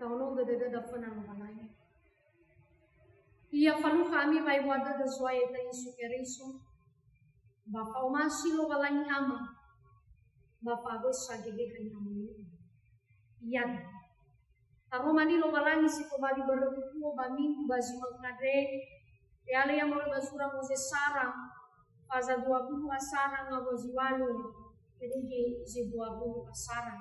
Tauno gede da fana no balai. Ia falu kami pai wada da suai ta isu keriso. Bapa omasi lo balai ama. Bapa agos sagege hanya amu. Iya. Taromani lo balai si kobali berekuo bami bazi mangkade. Reale yang mau basura Moses Sarang. Faza 20 asara ngawaziwalu. Jadi si 20 asara.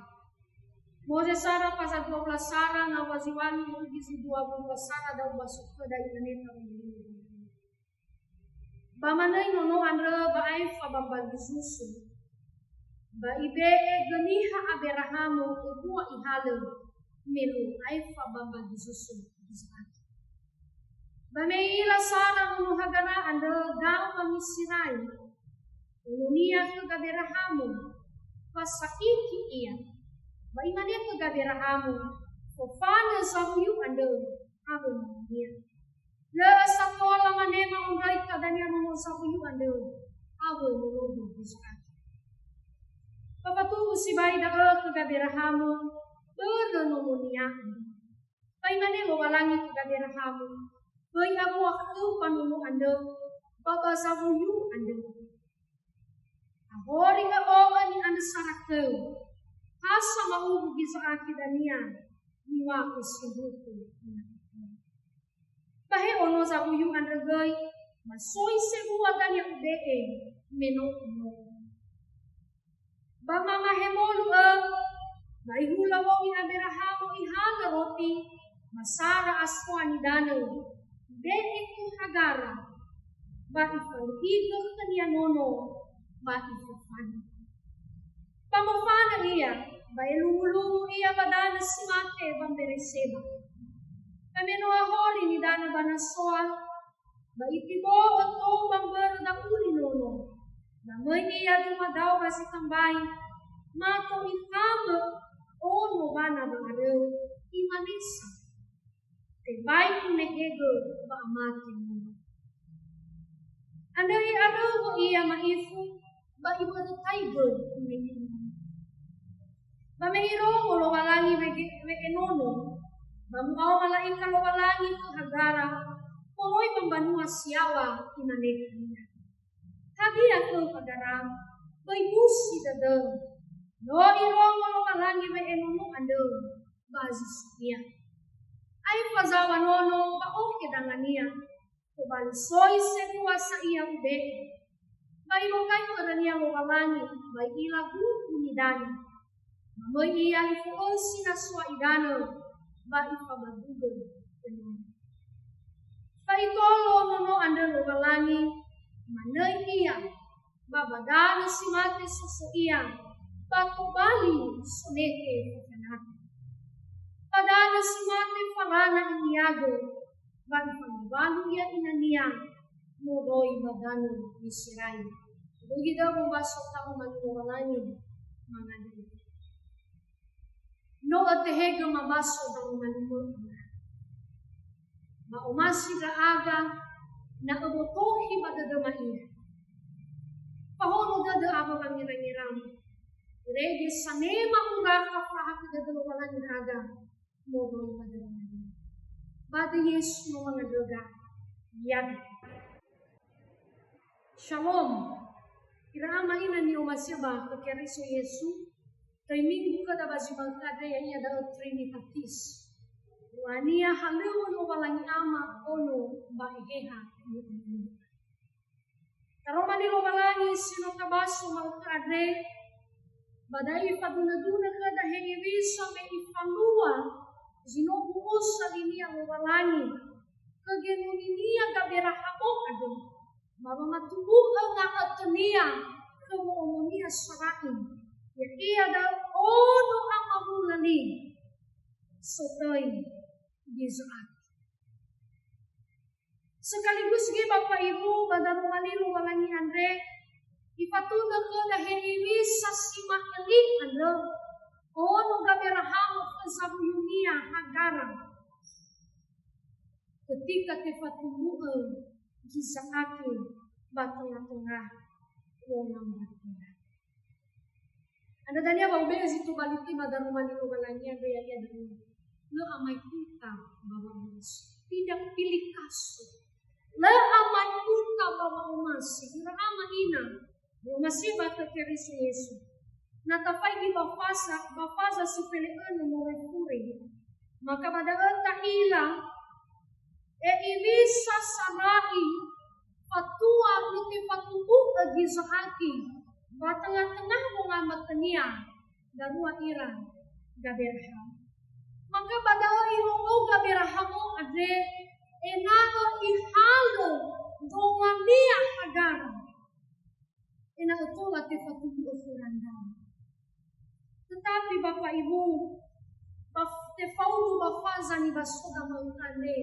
Moses Sarang pasal 12 sarang ngawaziwalu itu si 20 asara daw basuk ke dari meneta. Bamanay nono andre baay fabambagi susu. Ba ibe geniha aberahamu ubua ihalo melu ay fabambagi susu. Ba meila sarang nono hagana andre daw mamisiray. Ununia ke gaberahamu pasakiki iya. Ba imane ke gaberahamu fofana sahuyu ande abun dia. La sakola manema ongai kadania nono sahuyu ande abun nono bisa. Papatu si bai da ke gaberahamu bernomonia. Ba imane lo walangi ke gaberahamu. Bai aku waktu panunu ande baba sahuyu ande. Ahori ka ni ande sarakeu. Asa mau bisa akidania niwa kusibuku. Bahe ono sabuyu andregai masoi sebu aganya ubee meno no. Ba mama hemolu bai hula wongi aberahamu ihana roti masara aswani dano. Beki ku hagara ba ifal ido kania nono ba ifufani. Pamofana iya, bai lumu iya badana simate bambereseba. Kameno ahori ni dana banasoa, bai tibo oto bamber da uli nono. Namoi iya dumadaw basi tambai, mato ikama ono bana bangareu imanisa. Tebai kunehego ba amati nono. Andai ado iya maifu, ba ibu ada taigo kunehego. Mamehiro lo walangi wege nono. Mamukau malaika lo walangi ke hagara. Poloi pembanua siawa inanekanya. Tadi aku hagara. Baibusi dadeng. No irong lo walangi wege nono ande. Bazi setia. Ay fazawa nono baok kedangania. Kebali soi sekuasa iya ube. Bai mokai kerania lo walangi. Bai ilagu unidani. Mamoi iya ifuosi na sua idano ba ifabadugo penuh. Ba itolo nono ande lo walangi manai iya ba badana si mate susu iya ba kobali suneke pakanati. Padana si mate farana iniago ba ifabalu iya inania moroi badano isirai. Bugi daw bumbasok tao manilo walangi mangani. No atehega mabaso da umanimo. Maumasi da aga na abotohi badadamaiya. Pahono da aba pangirangiram. Rege sanema unga kafraha kadadalawalan aga. Modo badadamaiya. Bada Yesu no mga doga. Yad. Shalom. Kiraama ina ni umasyaba kakeriso Yesu. Kay minggu kada basi bangkada yang ia dapat Trinitatis. Wania halewon o walangi ama ono baigeha. Karomani lo walangi sino kabaso malkade. Badai paduna-duna kada hengi bisa me ifalua. Zino buos sa linia lo walangi. Kagenunia gaberahabok ado. Mamamatubu nga atania. Kamuomonia sarain. Ya iya daw ono ang mamulani sotoy gizaat. Sekaligus gi Bapak Ibu badarong malilo walangi andre ipatuna ko dahil ibisa si makilig ano ono gaberahamu ke sabuyunia hagara ketika tifatumuan gizaati batengah-tengah wonang batengah. Anda tanya bau bela situ baliti badarumani lo balanya gaya dulu. le amai puta bawa emas. Tidak pilih kasut. Le amai puta bawa emas. Kira ama ina. Masih bata kerisi Yesu. Natapai di bafaza si peleano morepuri. Maka pada enta hilang. Ibisa sarai. Patua luti patubu agi zahaki. Batengah-tengah mengamat tenia. Darua iran. Gaberham. Maka pada irongo gaberhamo ade. Enao ihalo. Dongamia agara. Ena utola te patubu ofurandam. Tetapi Bapak Ibu, te faudu bafaza ni basoga mautane.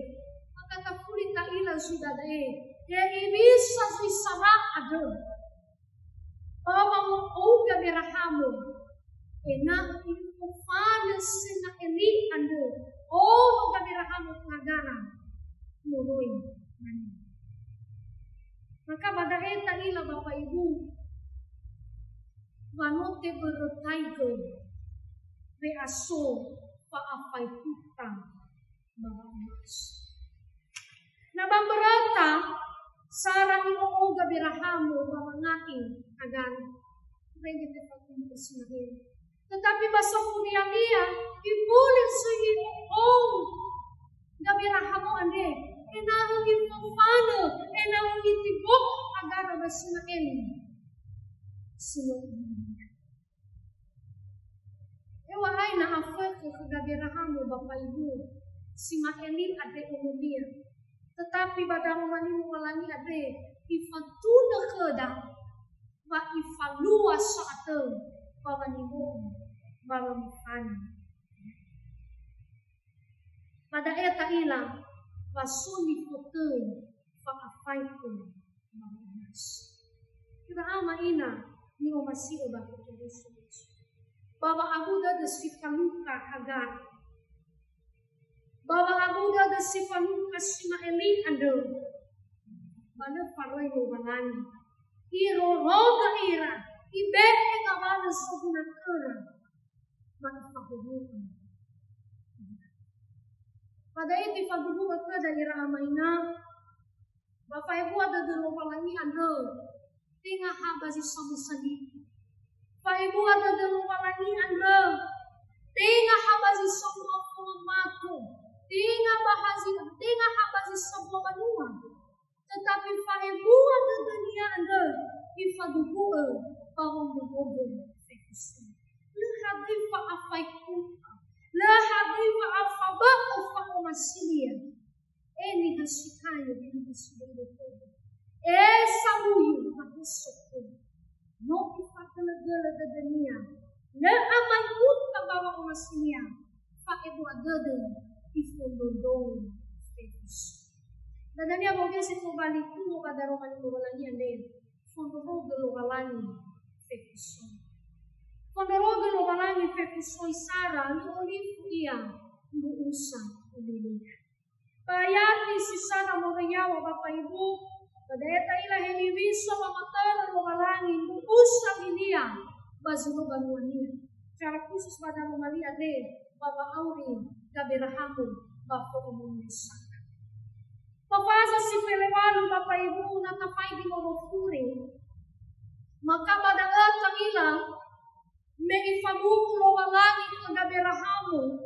Maka tafuli ta ila sudah de. Ya ibisa zisara ado. Baba mo ouga berahamo. Ena ikufana sena eli ando. Oh ga berahamo ngagara. Muloi nani. Maka pada eta ila Bapak Ibu. Wanote berotaigo. Be aso paapai hutang bawa emas. Nabang berata sarang imo gabirahamu bawa ngai agan rege te patung kesinahin. Tetapi basa kuliah ibulir sehingga gabirahamu ande enarung ifofano enarung itibok agar basinahin sino. Ewa ay na afek ke gabirahamu Bapak Ibu si Maeli ade umumia. Tetapi pada manimu walangi ade ifatuna keda wa ifalua saate pawanimu balamkan. Pada eta ilang wasuni foteun fa afaiku mamas. Kira ama ina ni masih obat Yesus. Baba abuda de sifaluka hagar. Baba abuda de sifaluka simaeli ando. Bana paroi no balani. Iro roga ira. Ibe eka bana subuna kera. Bana pahubuka. Pada iti pahubuka kera ira amaina. Bapak Ibu ada dulu balangi ando. Tingah habasi sabu sadi. Pak Ibu ada dalam walani anda, tengah habasi semua pematu, tengah habasi semua benua. Tetapi Pak Ibu ada dunia anda, ifadubu bahwa mengobrol fekusi. Lehadi fa afaiku, lehadi fa afaba fa omasilia. Ini hasikanya ini hasilnya. Samuyu hasilnya. No ipatala-gala da dunia. Na amay puta bawa umasinya. Pakibu agada ifundodong fetish. Dadanya boge si kubaliku mo kadaroman mo walani ane. Fundodong walani fetish. Fundodong walani fetish isara ni olifu iya nuusa ulilia. Payati si sana mo gayawa Bapak Ibu. Kadeta ila heliwiso mamatara lo malangi usa milia bazulo banuania. Cara khusus pada Maria de Baba Auri gabirahamu Bapak Umunisa. Papasa si pelewalu Bapak Ibu natapai di mawafuri. Maka pada ata ila mengifabuku lo malangi gabirahamu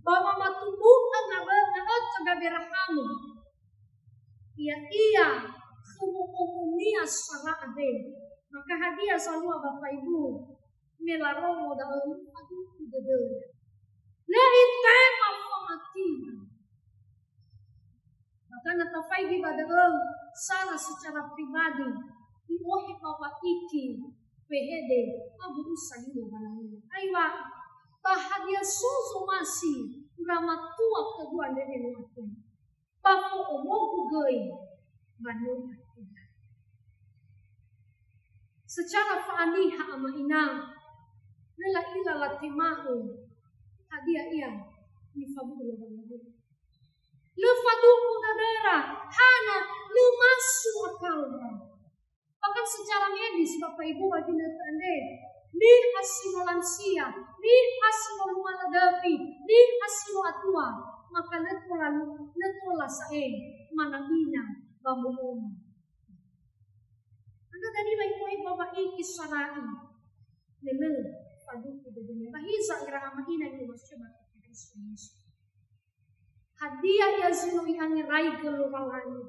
Baba matubukan na ata gabirahamu. Iya umumnya sana ada. Maka hadiah selalu Bapak Ibu melaromo dalam aduh dede. Lari tema famati. Maka natafai di badal sana secara pribadi. Imohi Bapak Iki pehede abu usai balanya. Aiwa bahagia susu masih ramatua kedua dari waktu. Bapak omong goi banu. Secara fa'aniha ama ina nila ila latimahu hadia iya ni fabulu banu. Le faduku dadera hana le masu akal. Bahkan secara medis Bapak Ibu baginda ande ni asinolansia ni ni asino lumaladepi, ni asino atua, maka netola sae manangina bamuon. Anda tadi baik bapak ikis sarai, lele padu di dunia. Bahisa ira amahina itu masih bapak Yesus. Hadiah ya sino iangi rai keluarani.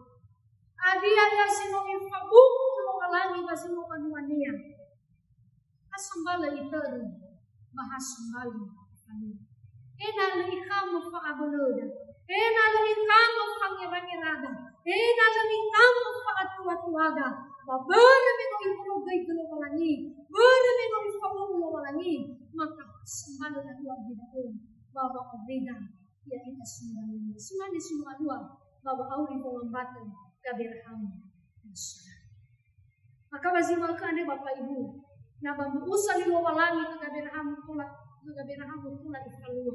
Hadiah ya sino ifabuk keluarani basino kanuania. Asambala itu bahas kembali. Ena kamu fa abuluda. Ena kamu fa ngira-ngirada. Ena kamu fa atu-atuada. Babana me kau ibu gay keluarani. Babana me kau ibu keluarani. Maka sambala na dua bidang. Baba obrida. Ya kita semua di semua dua. Baba auri pengambatan kabirham. Maka bazimal ane bapak ibu. Na bamuusa ni wawalangi kabirham pula ikaluwa.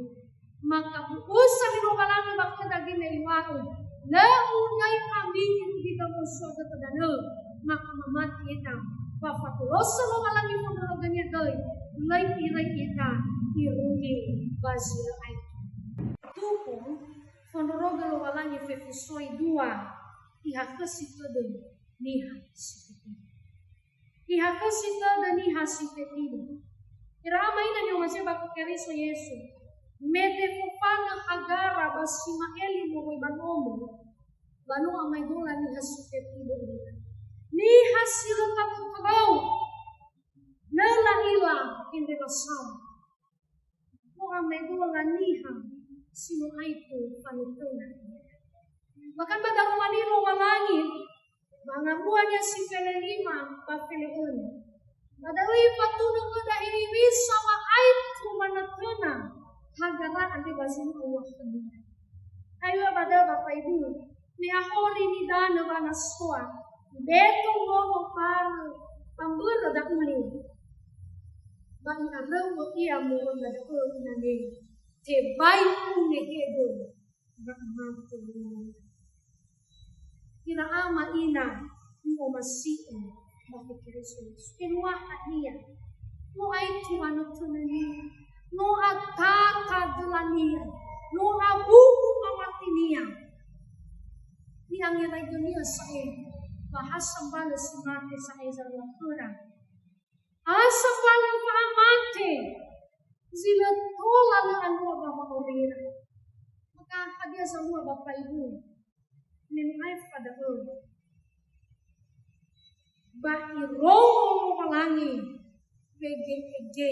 Maka buusa ni wawalangi bakit dagi meliwatu. La unay kami kita musuh ketadana. Maka mamati kita. Papatulosa wawalangi pun roganya gay. Lay kita irungi bazil ay. Tupo, fondoroga wawalangi fefisoi dua. Ihakasita den nihasita. Ihakasita den nihasita tido. Irama ina ni umasya bako keriso Yesu. Mete kupana hagara basimaeli mo banomo. Bano amay dola nihasita tido. Nihasila kaputagaw. Nala ila indirasaw. Mo amay dola niha. Sino itu panutunan. Bahkan pada maniro walangit, mga buahnya si Felelima, Pafeleon. Madali patunong ko dahil ibis sama itu manatuna. Hagara andi basin Allah kanina. Ayo pada Bapak Ibu, ni ahori ni dana banaswa. Betong gomo par pambura da uli. Bang araw mo iya mo nga da uli na ni. Tebay unehedo rahmatu. Kira ama ina mo masiin makikiresus. Kinuwahat niya. No ay tumanutunan niya. No atatadulan niya. No abubu mamati niya. Niyang iray dunia sa iyo. Bahasang balas si mati sa iyo sa lakura. Asang balang paamante. Sila tola na ang mga babakorira. Makakagya sa mga Bapak Ibu. Ninay padaon. Bahirong malangi. Bege-ege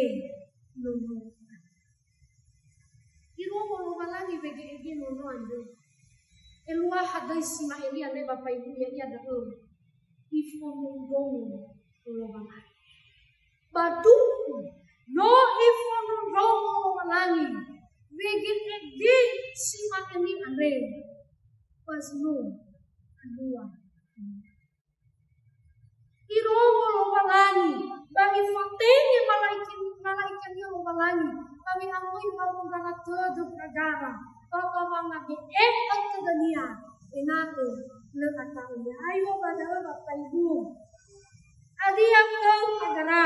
nunuan. Irong malangi bege-ege nunuan. Eluah haday si Maelia na Bapak Ibu ya iya daon. Ifomong malangi. Badung. No ifon romo malangi. Begin again si makani ane. Pas no kedua. Iromo lo malangi. Bagi fatenya malaikat yo lo malangi. Kami amoy pamungkana todo kagara. Papa mga geek at kadania. Inato le ataunya. Ayo pada Bapak Ibu. Adi ang kagara.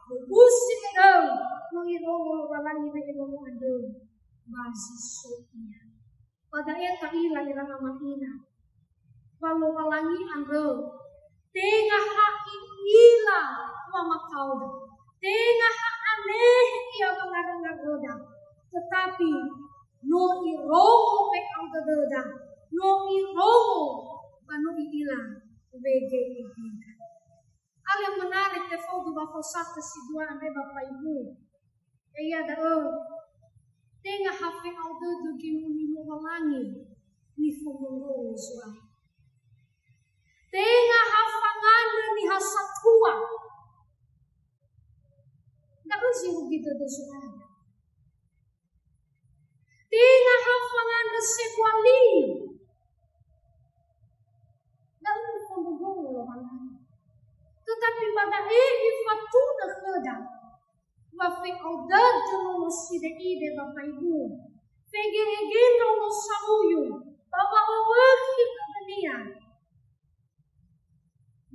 Busi daw nung iromo walang iromo ando basisoknya. Padaya kaila irang amahina. Walau walangi ando tengah hakin ila mamakau. Tengah hak aneh ia mengarang-arang. Tetapi no iromo pek auto doda. No iromo anu ilang wege ilang. Hal yang menarik tefau di bawah satu si dua ane Bapak Ibu. Iya dah tengah hafe audo dugin unimu walangi ni fumurong suai. Tengah hafangan ni hasatua. Tak usah begitu dosuai. Tengah hafangan sekwali. Tak usah fumurong walangi. Tetapi pada ifatu dah keda, wafi audar jono muside ide Bapak Ibu, fege jono samuyu, Bapak wahi kadania,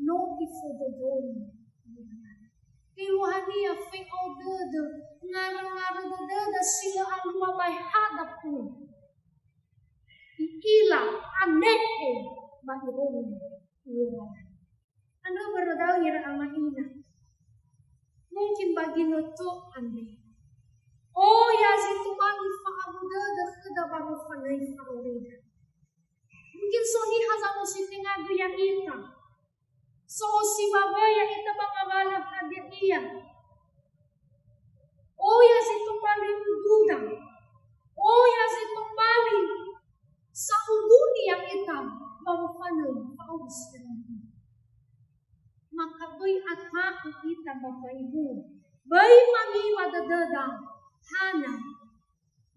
no ifododon, iluhania fi audar ngarang iromu. Ikila aneke ba iromu. Anda berodau ira amaina. Mungkin bagi nutuk ande. Oh ya situ bagi fa'abuda da baru fanai fa'orida. Mungkin soni hazamu si tengagu yang ita. So si baba yang ita bangabala hadir iya. Oh ya situ bali ududa. Oh ya situ bali sa uduni yang ita baru fanai fa'orida. Maka to'y atak kita Bapak Ibu. Bay mami wadadada hana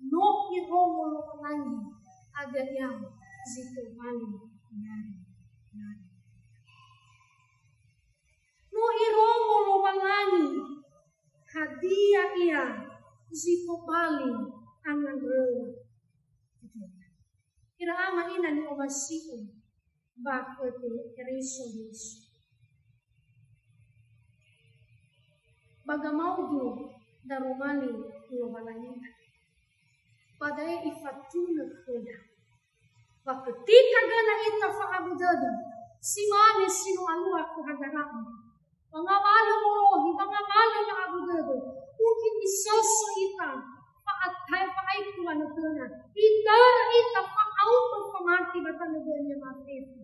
no iromo langi agad yang zito bali nari. No iromo langi hadia iya zito bali angan rewa. Kira ama ina ni obasiku bakit eriso Yesus. Bagamau du darumali ulobalanya. Padai ifatuna kuda. Ketika gana ita fa'abudada. Simane sino alua kuhadaramu. Pangawala morohi, pangawala na abudada. Mungkin isoso ita. Fa'ay kuwanatuna. Ita fa'auto pamati batanaganya matifu.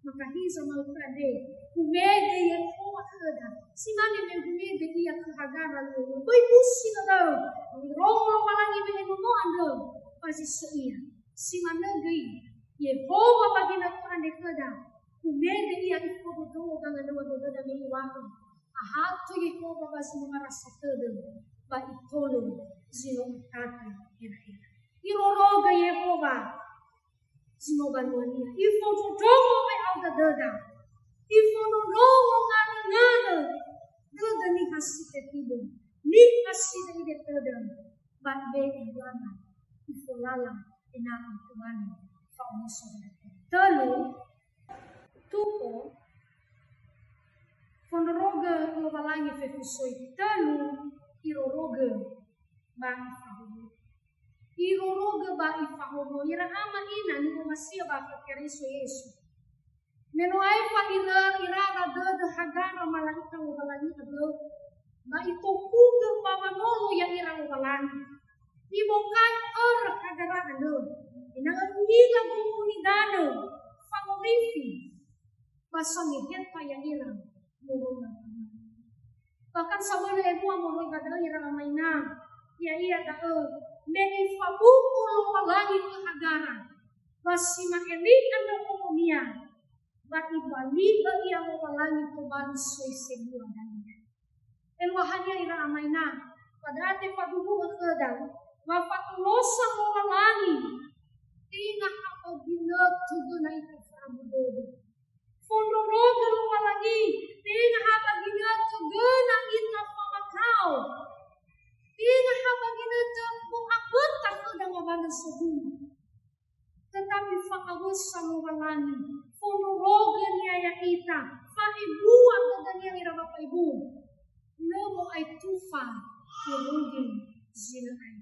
Maka hizo maukade. Kumede yang kuwakada. Simane me humede iya kahagara lo. Boy busi na daw. Ang romo palangi me no ando. Pasi iya. Simane gay. Yehova bagi na ko ande kada. Kumede iya ko do dengan do da me iwako. Ahato Yehova basi mga rasatado. Ba itolo zino kata ira. Iroroga Yehova. Zino banuania. Ifo jodomo me audadada. Ifo nonongo ngana. Dada ni hasite tibo. Ni hasite ide tada. Bande iwana. Ifo lala inaan tuwani. Faumusod. Talo. Tuko. Kondoroga lobalangi fefusoy. Talo. Iroroga. Bani fahumo. Iroroga ba ifahumo. Irahama ina ni umasia ba kakeriso Yesu. Menuai pa irara dada hagara malakita lobalangi ado. Ba ito puga pa manolo yang ira lobalangi. Ibongkai hagara ado. Inangangila komunidado. Famorifi. Pasangihet pa yang ira lobalangi. Bahkan sabana ibu amoroy kada ira amayna. Iya dao. Meni fabuko lobalangi hagara. Basi makelik anda komunia. Bati baliga iya lobalangi tuban soy segura danya. Elwahanya ira amayna. Padate padugo akada. Mapatulosa lobalangi. Tingah ako ginatugo na ito sa abudodo. Fondoroga lobalangi. Tingah ako ginatugo na ito pamakao. Tingah ako ginatugo kung abot ako na mabalas sa dulo. Tetapi fakawus sa lobalangi. Fondoroga niya yakita. Faibuan na danya ira mapaibu. Nemo ay tufa. Kurugin zina ay.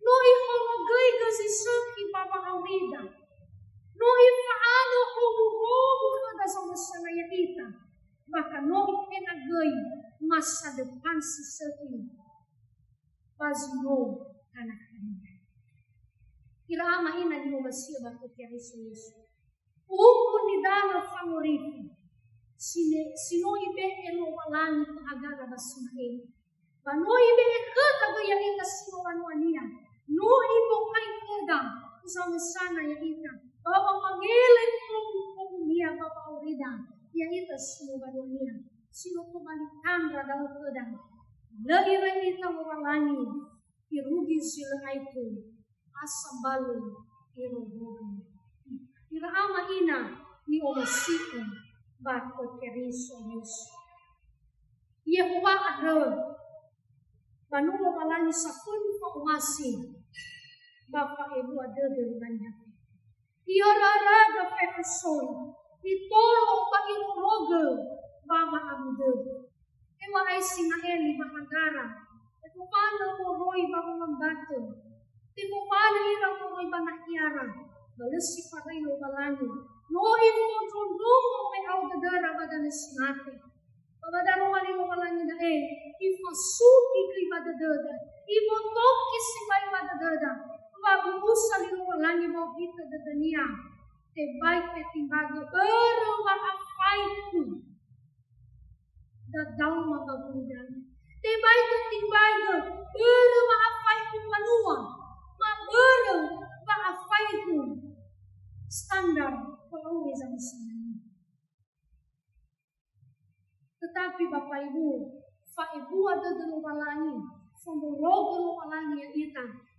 No ihorogay kasi saki baba awida. No ifaano humurobo kada sa masanaya kita. Baka no ipinagay masa depan si saki. Pazino anak kanina. Iraama ina di mo masya bako kaya Yesu. Upo ni dama favoriti. Sino ibe eno walangi paagara basumain. Bano ibe ekata yang ita sino anuania. No ibo kay kada usama sana yang ita. Baba pangilit kung niya baba orida. Yang ita sino anuania. Sino kumalikan daw kada. Lahiran ita walangi. Irugi sila itu. Asambalo irobogan. Iraama ina ni omasikan bakot keriso Yesu. Yehova adro. Panulo palani sa punto umasi. Bapak Ibu ada dengan hati. Ioraraga pepeson. Itolo pa iroga. Bama amudo. Ewa ay sinaeli mahagara. Ito paano mo roy bago mambato. Tipo pada irang ko may banakyara. Balas si paray lo balani. No imo mo trundong mo may awdadara badanas sinate. Pabadaro mali lo balani na ifasuki kay badadada. Imo tokis si may badadada. Mabubusa li lo balani mo kita dadania. Te baik te timbaga. Pero maafay ko. Dadaw magabudan. Te baik te timbaga. Pero maafay ko manuang. Mabarang maafay ko. Standard always ang sinanay. Tetapi Bapak Ibu, Ibu ada dalam walangin, sumurog dalam walangin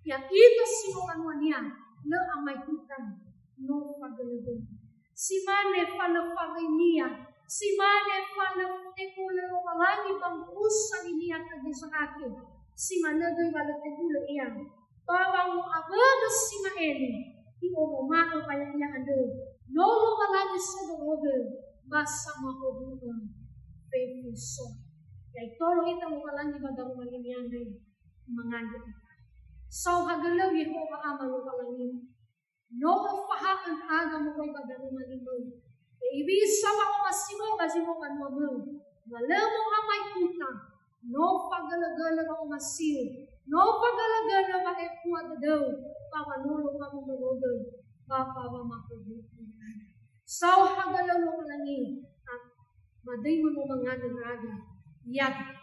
yang ita sinukanuan niya, na amay kutan, no pagalagon. Si mane palapagay niya, si mane palapagay walangin bang usang niya kagi sa akin, si managay walategula iyan, bawang mo agadas si maeli, iomomako kaya niya ando, no walangin sa doogel, basa makobukan, faithful son. Kaya tolo ita mo walang ibang malinyanay, manganda ita. So hagalaw ko kaamalo kalangin. No pahaan aga mo ko'y badaro malinoy. E ibisa mo masimo kasi mo kanwamang. Malamang amay utang. No pagalagala ka umasil. No pagalagala ka ekuwa daw. Pamanulong ka mong marogal. Bapa mamakubutin. So hagalaw mo kalangin. At maday mo mga aga. Yag.